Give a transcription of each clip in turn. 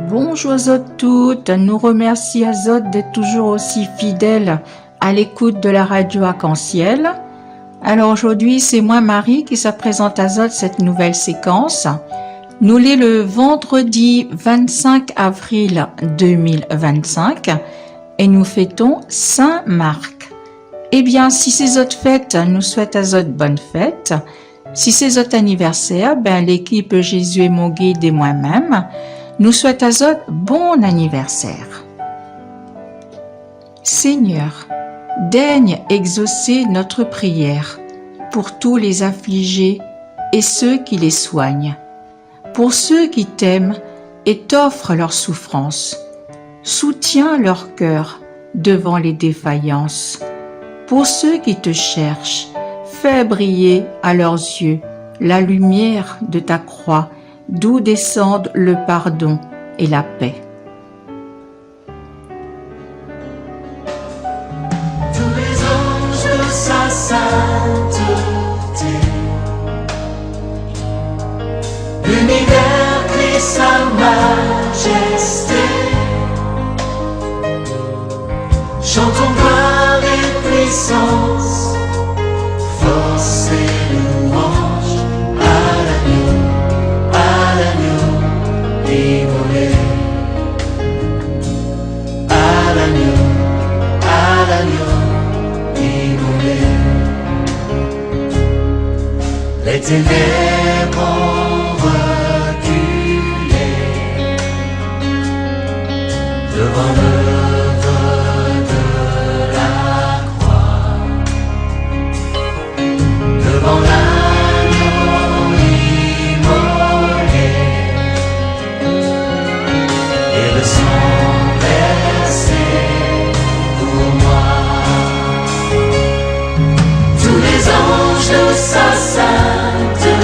Bonjour à toutes, nous remercie Azot d'être toujours aussi fidèle à l'écoute de la radio Arc-en-Ciel. Alors aujourd'hui, c'est moi Marie qui se présente à Azot cette nouvelle séquence. Nous l'est le vendredi 25 avril 2025 et nous fêtons Saint Marc. Eh bien, si c'est autres fêtes, nous souhaitons Azot bonne fête. Si c'est autre anniversaire, l'équipe Jésus est mon guide et moi-même, nous souhaitons à Azot bon anniversaire. Seigneur, daigne exaucer notre prière pour tous les affligés et ceux qui les soignent, pour ceux qui t'aiment et t'offrent leur souffrance. Soutiens leur cœur devant les défaillances. Pour ceux qui te cherchent, fais briller à leurs yeux la lumière de ta croix, d'où descendent le pardon et la paix. Tous les anges de sa sainteté, l'univers crie sa majesté, chantons gloire et puissance, force et louange à l'agneau immolé, à l'agneau immolé. Les ténèbres ont reculé devant l'œuvre de la croix, devant l'agneau immolé. Le sang versé pour moi. Tous les anges de sa sainteté,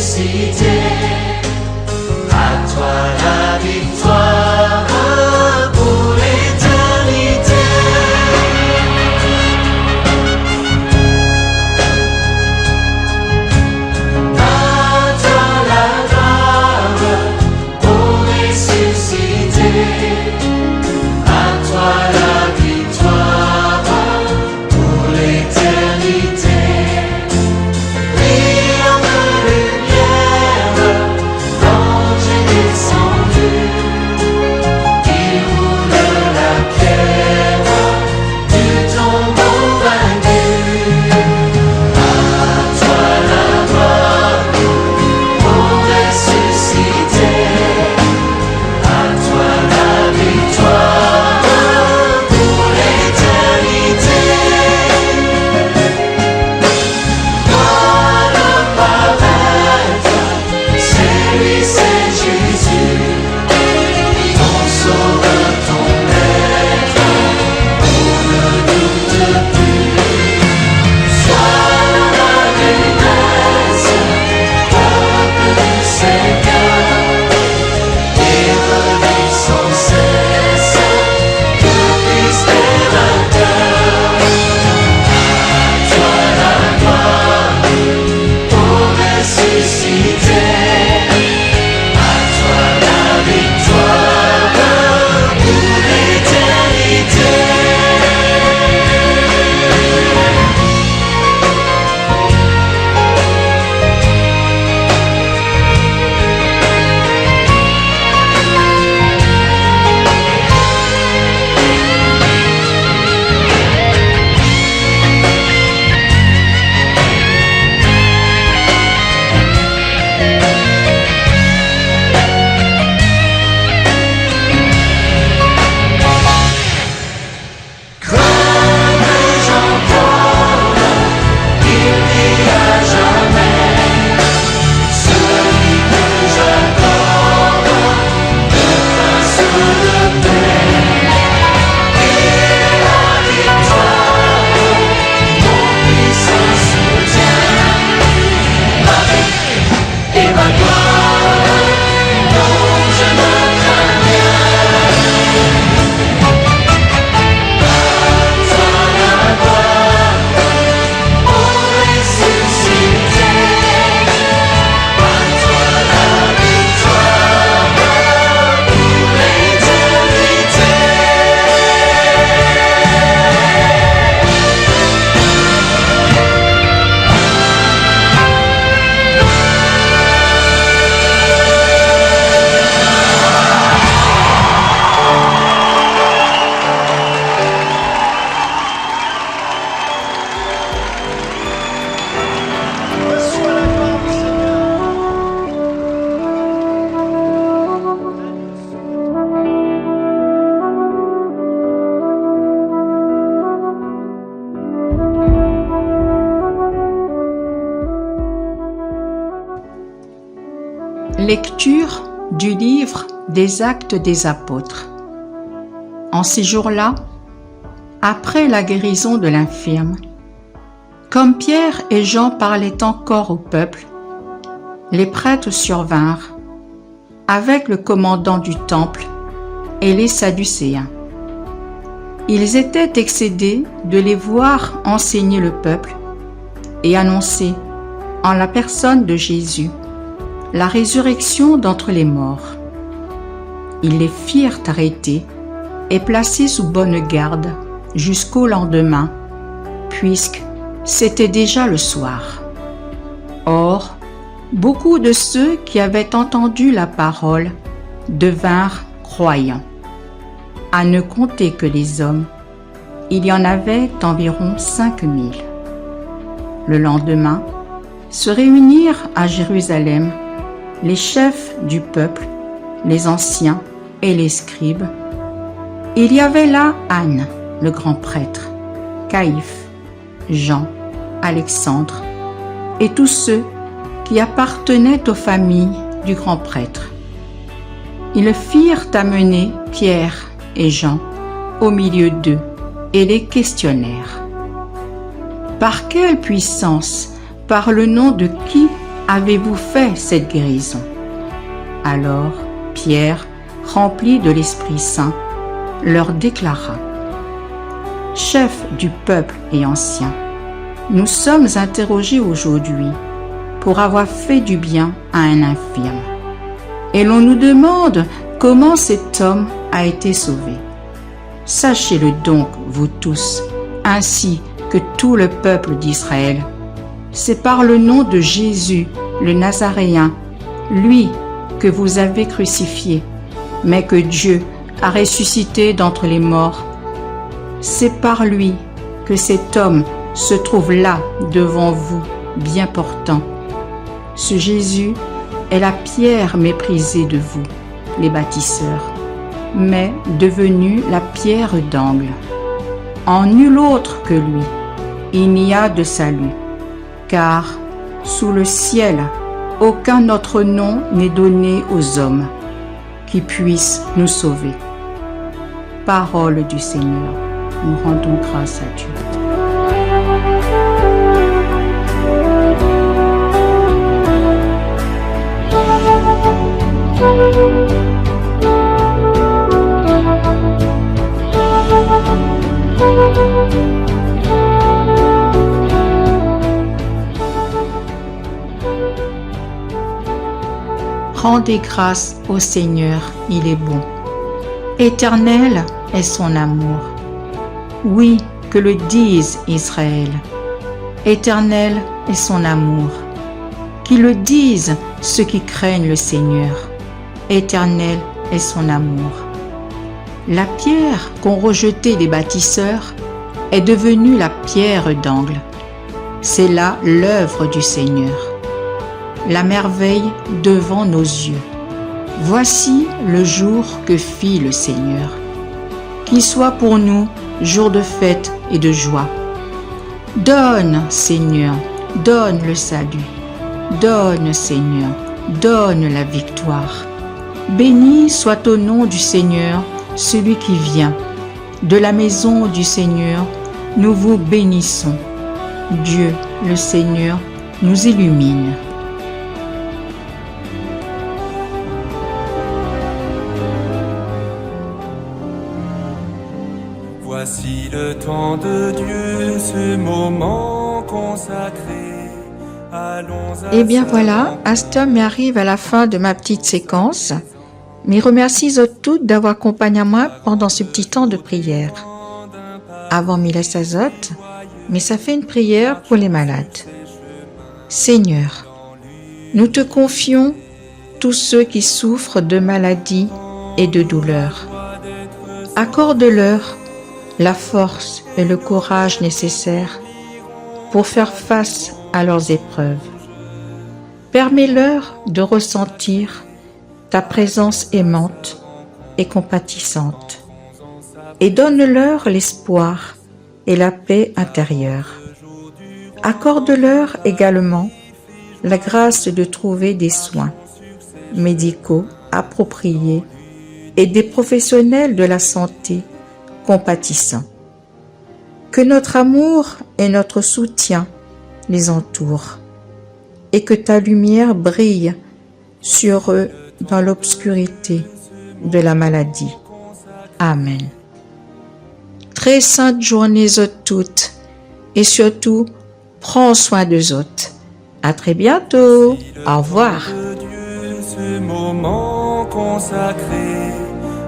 ressuscité. À toi la victoire pour l'éternité. À toi la gloire pour ressuscité. À toi la victoire pour l'éternité. Brillant de lumière, l'ange est descendu. Il roule la pierre du tombeau vaincu. À toi la gloire pour ressusciter. À toi la victoire pour l'éternité. Voilà paraître, c'est lui, c'est Jésus, ton sauveur, ton maître, on ne doute plus. Sois la grâce, peuple du Seigneur, et revis sans cesse, que Christ est vainqueur. À toi la gloire pour ressusciter. À toi la victoire pour l'éternité. Crois-je encore, il vit à jamais. Celui que j'adore, de grâce de paix. Et la victoire, mon puissant soutien. Ma vie et ma gloire, dont je me crains bien. À toi la gloire pour ressusciter. À toi la victoire pour l'éternité. Reçois la gloire du Seigneur. Lecture du livre des Actes des Apôtres. En ces jours-là, après la guérison de l'infirme, comme Pierre et Jean parlaient encore au peuple, les prêtres survinrent avec le commandant du temple et les Sadducéens. Ils étaient excédés de les voir enseigner le peuple et annoncer, en la personne de Jésus, la résurrection d'entre les morts. Ils les firent arrêter et placer sous bonne garde jusqu'au lendemain, puisque c'était déjà le soir. Or, beaucoup de ceux qui avaient entendu la parole devinrent croyants. À ne compter que les hommes, il y en avait environ 5000. Le lendemain, se réunirent à Jérusalem les chefs du peuple, les anciens et les scribes. Il y avait là Anne, le grand prêtre, Caïphe, Jean, Alexandre et tous ceux qui appartenaient aux familles du grand prêtre. Ils firent amener Pierre et Jean au milieu d'eux et les questionnèrent. Par quelle puissance, par le nom de qui avez-vous fait cette guérison? » Alors Pierre, rempli de l'Esprit Saint, leur déclara: « Chefs du peuple et anciens, nous sommes interrogés aujourd'hui pour avoir fait du bien à un infirme. Et l'on nous demande comment cet homme a été sauvé. Sachez-le donc, vous tous, ainsi que tout le peuple d'Israël. C'est par le nom de Jésus, le Nazaréen, lui que vous avez crucifié, mais que Dieu a ressuscité d'entre les morts. C'est par lui que cet homme se trouve là devant vous, bien portant. Ce Jésus est la pierre méprisée de vous, les bâtisseurs, mais devenue la pierre d'angle. En nul autre que lui, il n'y a de salut, car sous le ciel, aucun autre nom n'est donné aux hommes qui puisse nous sauver. Parole du Seigneur, nous rendons grâce à Dieu. Rendez grâce au Seigneur, il est bon. Éternel est son amour. Oui, que le dise Israël. Éternel est son amour. Qu'ils le disent ceux qui craignent le Seigneur. Éternel est son amour. La pierre qu'ont rejetée les bâtisseurs est devenue la pierre d'angle. C'est là l'œuvre du Seigneur, la merveille devant nos yeux. Voici le jour que fit le Seigneur. Qu'il soit pour nous jour de fête et de joie. Donne, Seigneur, donne le salut. Donne, Seigneur, donne la victoire. Béni soit au nom du Seigneur celui qui vient. De la maison du Seigneur, nous vous bénissons. Dieu, le Seigneur, nous illumine. Voici le temps de Dieu, ce moment consacré. Eh bien voilà, Astom arrive à la fin de ma petite séquence. Mais remercie toutes d'avoir accompagné à moi pendant ce petit temps de prière. Avant Miles Azot, mais ça fait une prière pour les malades. Seigneur, nous te confions tous ceux qui souffrent de maladies et de douleurs. Accorde-leur la force et le courage nécessaires pour faire face à leurs épreuves. Permets-leur de ressentir ta présence aimante et compatissante, et donne-leur l'espoir et la paix intérieure. Accorde-leur également la grâce de trouver des soins médicaux appropriés et des professionnels de la santé compatissants. Que notre amour et notre soutien les entourent, et que ta lumière brille sur eux dans l'obscurité de la maladie. Amen. Très sainte journée toutes, et surtout, prends soin d'eux autres. À très bientôt. Au revoir. Dieu, ce moment consacré,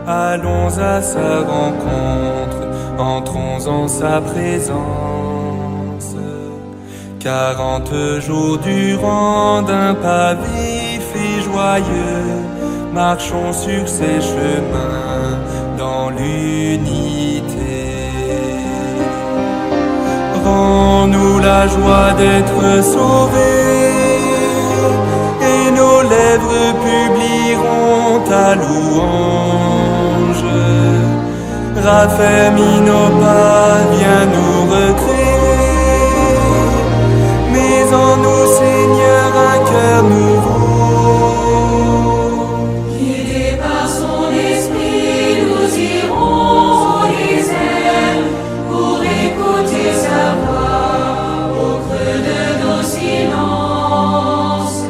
allons à sa rencontre, entrons en sa présence. 40 jours durant d'un pas vif et joyeux, marchons sur ces chemins dans l'unité. Rends-nous la joie d'être sauvés, et nos lèvres publieront ta louange. Raffermis nos pas, viens nous recréer, mets en nous, Seigneur, un cœur nouveau. Guidés par son esprit, nous irons au désert pour écouter sa voix au creux de nos silences.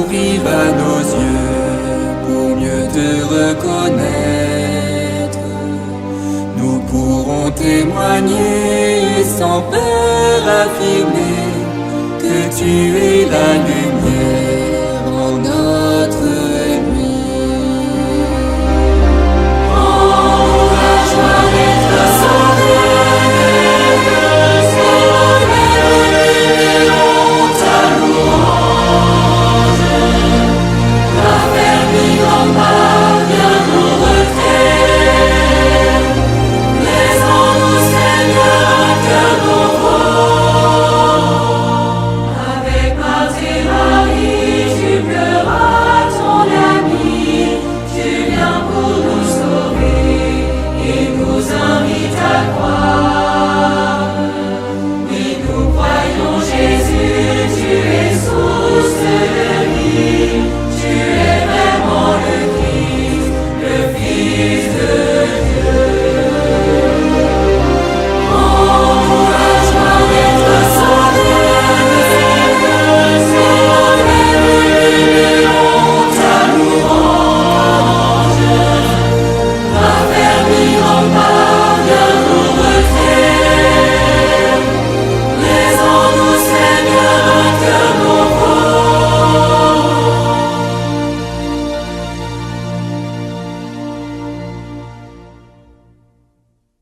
ouvrir à nos yeux pour mieux te reconnaître. Nous pourrons témoigner sans peur affirmer que tu es la lumière